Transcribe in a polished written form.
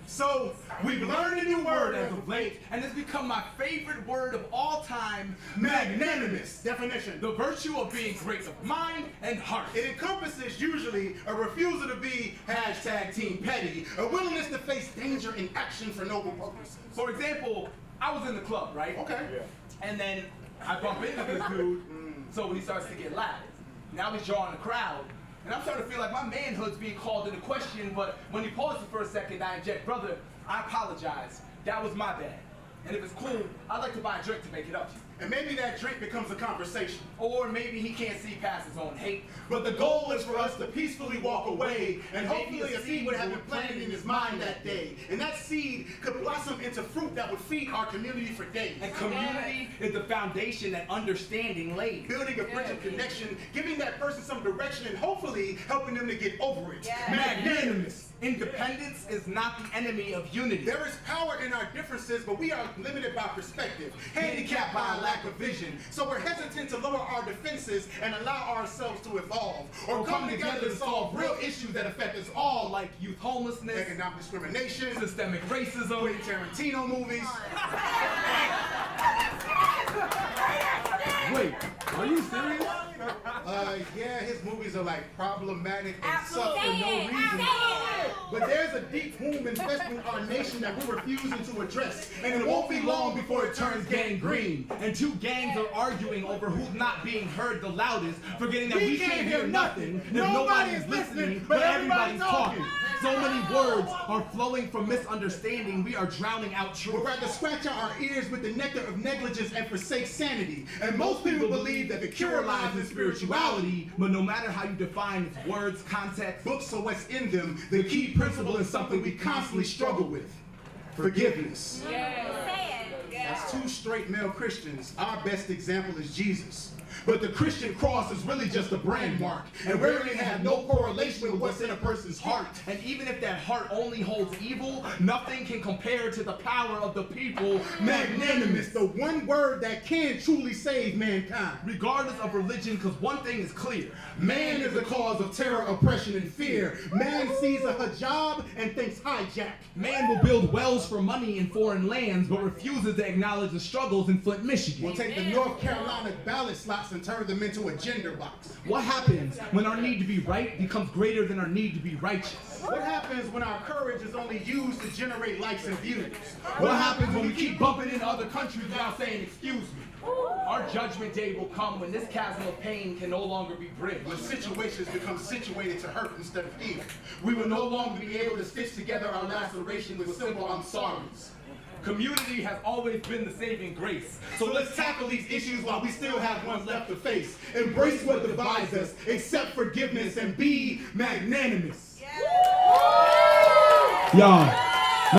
So, we've learned a new word as of late, and it's become my favorite word of all time, magnanimous. Definition. The virtue of being great of mind and heart. It encompasses usually a refusal to be #team petty, a willingness to face danger in action for noble purposes. For example, I was in the club, right? Okay. And then I bump into this dude, so he starts to get loud. Now he's drawing the crowd. And I'm starting to feel like my manhood's being called into question, but when he pauses for a second, I inject, brother, I apologize. That was my bad. And if it's cool, I'd like to buy a drink to make it up to you. And maybe that drink becomes a conversation. Or maybe he can't see past his own hate. But the goal is for us to peacefully walk away, and hopefully a seed would have been planted in his mind that day. And that seed could blossom into fruit that would feed our community for days. And community is the foundation that understanding lays. Building a bridge of connection, giving that person some direction, and hopefully helping them to get over it. Magnanimous. Independence is not the enemy of unity. There is power in our differences, but we are limited by perspective, handicapped by a lack of vision. So we're hesitant to lower our defenses and allow ourselves to evolve, or come together to solve real issues that affect us all, like youth homelessness, economic discrimination, systemic racism, Quentin Tarantino movies. Wait, are you serious? Yeah, his movies are like problematic and suck for no reason. But there's a deep wound infesting our nation that we're refusing to address, and it won't be long before it turns gangrene. And two gangs are arguing over who's not being heard the loudest, forgetting that we can't hear nothing if nobody is listening, but everybody's talking. So many words are flowing from misunderstanding, we are drowning out truth. We'd rather scratch out our ears with the nectar of negligence and forsake sanity. And most people believe that the cure lies in spirituality, but no matter how you define its words, context, books or what's in them, the key principle is something we constantly struggle with: forgiveness. As two straight male Christians, our best example is Jesus. But the Christian cross is really just a brand mark, and rarely have no correlation with what's in a person's heart. And even if that heart only holds evil, nothing can compare to the power of the people. Magnanimous, the one word that can truly save mankind. Regardless of religion, because one thing is clear. Man is the cause of terror, oppression, and fear. Man sees a hijab and thinks hijack. Man will build wells for money in foreign lands, but refuses to acknowledge the struggles in Flint, Michigan. We'll take the North Carolina ballot slots and turn them into a gender box. What happens when our need to be right becomes greater than our need to be righteous? What happens when our courage is only used to generate likes and views? What happens when we keep bumping into other countries without saying, excuse me? Our judgment day will come when this chasm of pain can no longer be bridged. When situations become situated to hurt instead of heal. We will no longer be able to stitch together our lacerations with simple I'm sorries. Community has always been the saving grace. So let's tackle these issues while we still have ones left to face. Embrace what divides us, accept forgiveness, and be magnanimous. Y'all.